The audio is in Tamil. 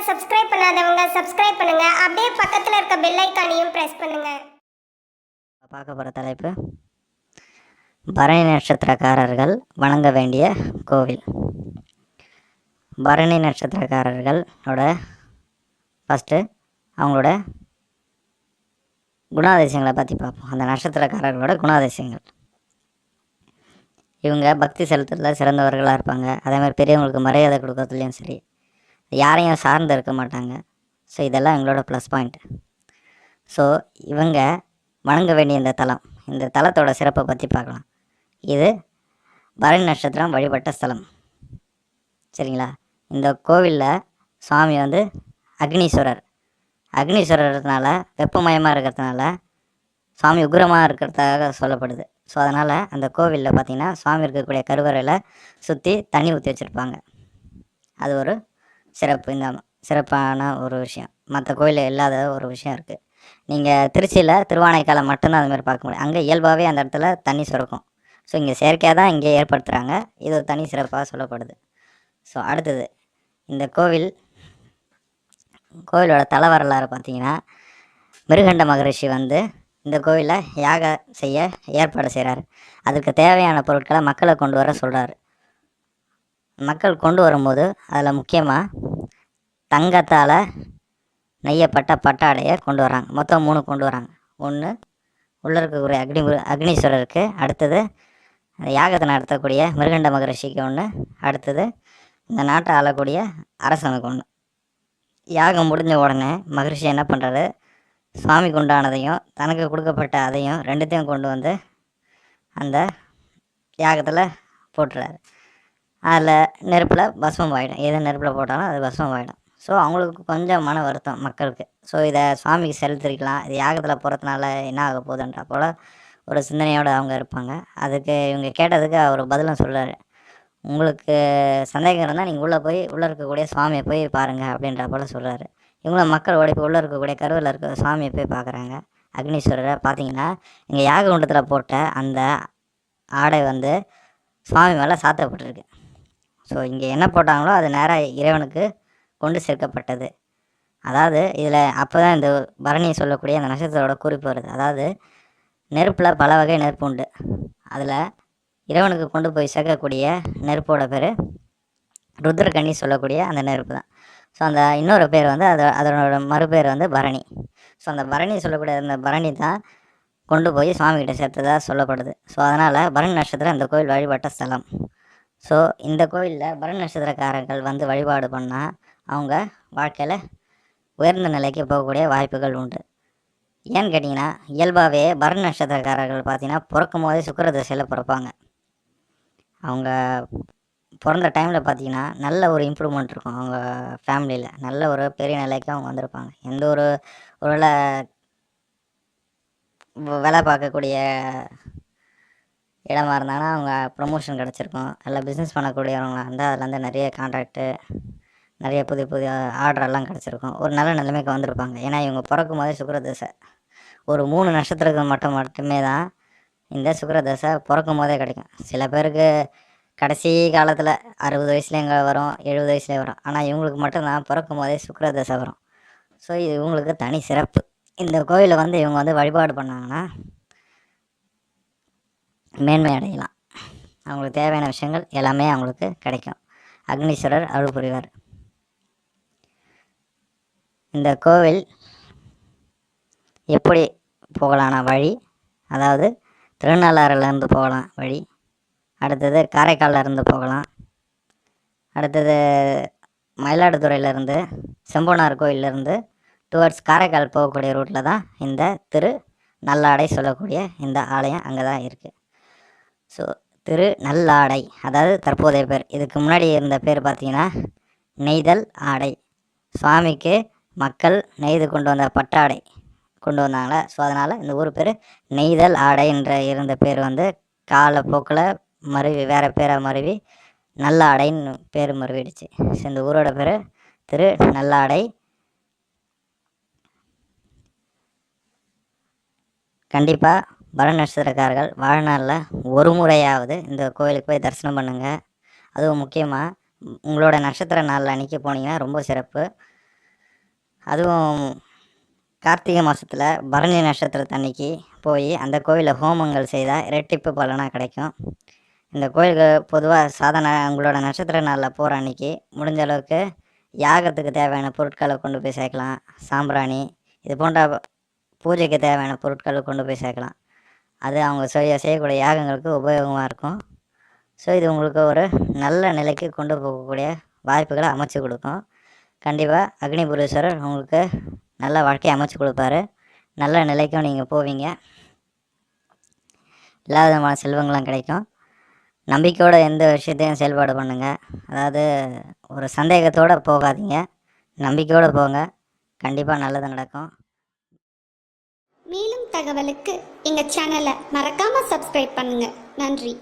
சப்ஸ்கிரைப் பண்ணாதவங்க சப்ஸ்கிரைப் பண்ணுங்க. அப்படியே பக்கத்துல இருக்க பெல் ஐகானையும் பிரஸ் பண்ணுங்க. பார்க்க போகிற தலைப்பு பரணி நட்சத்திரக்காரர்கள் வணங்க வேண்டிய கோவில். பரணி நட்சத்திரக்காரர்களோட ஃபஸ்ட்டு அவங்களோட குணாதிசயங்களை பற்றி பார்ப்போம். அந்த நட்சத்திரக்காரர்களோட குணாதிசயங்கள். இவங்க பக்தி செலுத்துறதுல சிறந்தவர்களாக இருப்பாங்க. அதேமாதிரி பெரியவங்களுக்கு மரியாதை கொடுக்கறதுலையும் சரி, யாரையும் சார்ந்து இருக்க மாட்டாங்க. ஸோ இதெல்லாம் எங்களோட ப்ளஸ் பாயிண்ட். ஸோ இவங்க வணங்க வேண்டிய இந்த தலத்தோட சிறப்பை பற்றி பார்க்கலாம். இது பரணி நட்சத்திரம் வழிபட்ட ஸ்தலம். சரிங்களா? இந்த கோவிலில் சுவாமி வந்து அக்னீஸ்வரர்னால வெப்பமயமாக இருக்கிறதுனால சுவாமி உக்ரமாக இருக்கிறதாக சொல்லப்படுது. ஸோ அதனால் அந்த கோவிலில் பார்த்திங்கன்னா சுவாமி இருக்கக்கூடிய கருவறையில் சுற்றி தண்ணி ஊற்றி வச்சுருப்பாங்க. அது ஒரு சிறப்பான ஒரு விஷயம். மற்ற கோயிலில் இல்லாத ஒரு விஷயம் இருக்குது. நீங்கள் திருச்சியில் திருவானைக்காலை மட்டும்தான் அதுமாதிரி பார்க்க முடியும். அங்கே இயல்பாகவே அந்த இடத்துல தண்ணி சுரக்கும். ஸோ இங்கே செயற்கையாக தான் இங்கே ஏற்படுத்துகிறாங்க. இது ஒரு தனி சிறப்பாக சொல்லப்படுது. ஸோ அடுத்தது இந்த கோவிலோட தல வரலாறு பார்த்திங்கன்னா, மிருகண்ட மகரிஷி வந்து இந்த கோவிலில் யாகம் செய்ய ஏற்பாடு செய்கிறாரு. அதுக்கு தேவையான பொருட்களை மக்களை கொண்டு வர சொல்கிறாரு. மக்கள் கொண்டு வரும்போது அதில் முக்கியமாக தங்கத்தால் நெய்யப்பட்ட பட்டாடையை கொண்டு வராங்க. மொத்தம் 3 கொண்டு வராங்க. ஒன்று உள்ளே இருக்கக்கூடிய அக்னீஸ்வரருக்கு, அடுத்தது யாகத்தை நடத்தக்கூடிய மிருகண்ட மகரிஷிக்கு ஒன்று, அடுத்தது இந்த நாட்டை ஆளக்கூடிய அரசனுக்கு ஒன்று. யாகம் முடிஞ்ச உடனே மகரிஷி என்ன பண்ணுறாரு, சுவாமிக்கு உண்டானதையும் தனக்கு கொடுக்கப்பட்ட அதையும் ரெண்டுத்தையும் கொண்டு வந்து அந்த யாகத்தில் போட்டுறாரு. அதில் நெருப்பில் பஸ்மம் ஆகிடும். எது நெருப்பில் போட்டாலும் அது பஸ்மம் ஆகிடும். ஸோ அவங்களுக்கு கொஞ்சம் மன வருத்தம் மக்களுக்கு. ஸோ இதை சுவாமிக்கு செலுத்திருக்கலாம், இது யாகத்தில் போகிறதுனால என்ன ஆக போகுதுன்ற போல் ஒரு சிந்தனையோடு அவங்க இருப்பாங்க. அதுக்கு இவங்க கேட்டதுக்கு அவர் பதிலும் சொல்கிறாரு, உங்களுக்கு சந்தேகம் இருந்தால் நீங்கள் உள்ளே இருக்கக்கூடிய சுவாமியை போய் பாருங்கள் அப்படின்ற போல் சொல்கிறாரு. இவங்களும் மக்கள் ஓடி உள்ளே இருக்கக்கூடிய கருவில் இருக்கிற சுவாமியை போய் பார்க்குறாங்க. அக்னீஸ்வரரை பார்த்தீங்கன்னா இங்கே யாக குண்டத்தில் போட்ட அந்த ஆடை வந்து சுவாமி மேலே சாத்தப்பட்டிருக்கு. ஸோ இங்கே என்ன போட்டாங்களோ அது நேராக இறைவனுக்கு கொண்டு சேர்க்கப்பட்டது. அதாவது இதில் அப்போ தான் இந்த பரணியை சொல்லக்கூடிய அந்த நட்சத்திரோட குறிப்பு வருது. அதாவது நெருப்பில் பல வகை நெருப்பு உண்டு. அதில் இறைவனுக்கு கொண்டு போய் சேர்க்கக்கூடிய நெருப்போட பேர் ருத்ரகண்ணி சொல்லக்கூடிய அந்த நெருப்பு தான். ஸோ அந்த இன்னொரு பேர் வந்து அதனோட மறுபேர் வந்து பரணி. ஸோ அந்த பரணி சொல்லக்கூடிய அந்த பரணி தான் கொண்டு போய் சுவாமிகிட்ட சேர்த்ததாக சொல்லப்படுது. ஸோ அதனால் பரணி நட்சத்திரம் இந்த கோவில் வழிபட்ட ஸ்தலம். ஸோ இந்த கோவிலில் பரணி நட்சத்திரக்காரர்கள் வந்து வழிபாடு பண்ணால் அவங்க வாழ்க்கையில் உயர்ந்த நிலைக்கு போகக்கூடிய வாய்ப்புகள் உண்டு. ஏன்னு கேட்டிங்கன்னா, இயல்பாகவே பரணி நட்சத்திரக்காரர்கள் பார்த்திங்கன்னா பிறக்கும் போதே சுக்கிர திசையில் பிறப்பாங்க. அவங்க பிறந்த டைமில் பார்த்திங்கன்னா நல்ல ஒரு இம்ப்ரூவ்மெண்ட் இருக்கும். அவங்க ஃபேமிலியில் நல்ல ஒரு பெரிய நிலைக்கு அவங்க வந்திருப்பாங்க. எந்த ஒரு வேலை பார்க்கக்கூடிய இடமா இருந்தாங்கன்னா அவங்க ப்ரொமோஷன் கிடச்சிருக்கும். நல்லா பிஸ்னஸ் பண்ணக்கூடியவங்களாக இருந்தால் அதில் வந்து நிறைய கான்ட்ராக்டு, நிறைய புதிய ஆர்டரெல்லாம் கிடச்சிருக்கும். ஒரு நல்ல நிலைமைக்கு வந்திருப்பாங்க. ஏன்னா இவங்க பிறக்கும் போதே சுக்கிர தசை. ஒரு 3 நட்சத்திரங்கள் மட்டுமே தான் இந்த சுக்கிர தசை பிறக்கும் போதே கிடைக்கும். சில பேருக்கு கடைசி காலத்தில் 60 வயசுல எங்கே வரும், 70 வயசுலேயே வரும். ஆனால் இவங்களுக்கு மட்டும்தான் பிறக்கும் போதே சுக்கிர தசை வரும். ஸோ இது இவங்களுக்கு தனி சிறப்பு. இந்த கோயிலை வந்து இவங்க வந்து வழிபாடு பண்ணாங்கன்னா மேன்மை அடையலாம். அவங்களுக்கு தேவையான விஷயங்கள் எல்லாமே அவங்களுக்கு கிடைக்கும். அக்னீஸ்வரர் அருள் புரிவார். இந்த கோவில் எப்படி போகலான்னா வழி, அதாவது திருநள்ளாறுலேருந்து போகலாம் வழி, அடுத்தது காரைக்காலிலேருந்து போகலாம், அடுத்தது மயிலாடுதுறையிலேருந்து செம்பனார் கோயிலேருந்து டுவர்ட்ஸ் காரைக்கால் போகக்கூடிய ரூட்டில் தான் இந்த நல்லாடை சொல்லக்கூடிய இந்த ஆலயம் அங்கே தான் இருக்குது. ஸோ நல்லாடை அதாவது தற்போதைய பேர். இதுக்கு முன்னாடி இருந்த பேர் பார்த்திங்கன்னா நெய்தல் ஆடை. சுவாமிக்கு மக்கள் நெய்து கொண்டு வந்த பட்டாடை கொண்டு வந்தாங்களே, ஸோ அதனால் இந்த ஊர் பேர் நெய்தல் ஆடை என்ற இருந்த பேர் வந்து காலப்போக்கில் வேறு பேராக மருவி நல்லாடைன்னு பேர் மருவிடுச்சு. ஸோ இந்த ஊரோட பேர் நல்லாடை. கண்டிப்பாக பரணி நட்சத்திரக்காரர்கள் வாழ்நாளில் ஒரு முறையாவது இந்த கோயிலுக்கு போய் தரிசனம் பண்ணுங்கள். அதுவும் முக்கியமாக உங்களோட நட்சத்திர நாளில் அன்றைக்கி போனீங்கன்னா ரொம்ப சிறப்பு. அதுவும் கார்த்திகை மாதத்தில் பரணி நட்சத்திரத்தன்னைக்கு போய் அந்த கோயிலில் ஹோமங்கள் செய்தால் இரட்டிப்பு பலனாக கிடைக்கும். இந்த கோயிலுக்கு பொதுவாக உங்களோட நட்சத்திர நாளில் போகிற அன்னைக்கு முடிஞ்ச அளவுக்கு யாகத்துக்கு தேவையான பொருட்களை கொண்டு போய் சேர்க்கலாம். சாம்பிராணி இது போன்ற பூஜைக்கு தேவையான பொருட்களை கொண்டு போய் சேர்க்கலாம். அது அவங்க செய்யக்கூடிய யாகங்களுக்கு உபயோகமாக இருக்கும். ஸோ இது உங்களுக்கு ஒரு நல்ல நிலைக்கு கொண்டு போகக்கூடிய வாய்ப்புகளை அமைச்சு கொடுக்கும். கண்டிப்பாக அக்னிபுரீஸ்வரர் உங்களுக்கு நல்ல வாழ்க்கையை அமைச்சு கொடுப்பாரு. நல்ல நிலைக்கும் நீங்கள் போவீங்க. இல்லாத விதமான செல்வங்களும் கிடைக்கும். நம்பிக்கையோடு எந்த விஷயத்தையும் செயல்பாடு பண்ணுங்கள். அதாவது ஒரு சந்தேகத்தோடு போகாதீங்க, நம்பிக்கையோடு போங்க. கண்டிப்பாக நல்லது நடக்கும். மேலும் தகவலுக்கு எங்கள் சேனலை மறக்காமல் சப்ஸ்கிரைப் பண்ணுங்கள். நன்றி.